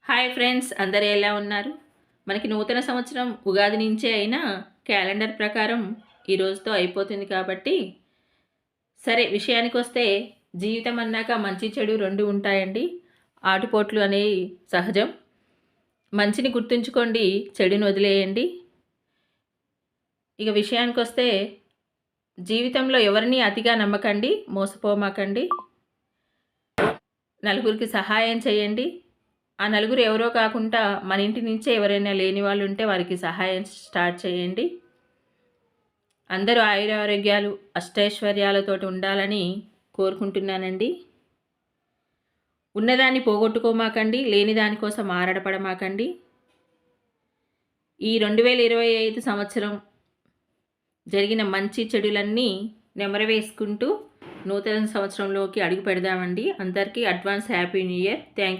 Hi friends, అందరు ఎలా ఉన్నారు? మనకి నూతన సంవత్సరం ఉగాది నుంచే అయినా క్యాలెండర్ ప్రకారం ఈ రోజుతో అయిపోతుంది కాబట్టి సరే, విషయానికి వస్తే జీవితం అన్నాక మంచి చెడు రెండు ఉంటాయండి. ఆటుపోట్లు అనేవి సహజం. మంచిని గుర్తుంచుకోండి, చెడుని వదిలేయండి. ఇక విషయానికి వస్తే జీవితంలో ఎవరిని అతిగా నమ్మకండి, మోసపోమాకండి. నలుగురికి సహాయం చేయండి. ఆ నలుగురు ఎవరో కాకుండా మన ఇంటి నుంచే ఎవరైనా లేని వాళ్ళు ఉంటే వారికి సహాయం స్టార్ట్ చేయండి. అందరూ ఆయురారోగ్యాలు అష్టైశ్వర్యాలతోటి ఉండాలని కోరుకుంటున్నానండి. ఉన్నదాన్ని పోగొట్టుకోమాకండి, లేని దానికోసం ఆరాటపడమాకండి. ఈ 2025 సంవత్సరం జరిగిన మంచి చెడులన్నీ నెమరవేసుకుంటూ నూతన సంవత్సరంలోకి అడుగు పెడదామండి. అందరికీ advance happy new year. Thank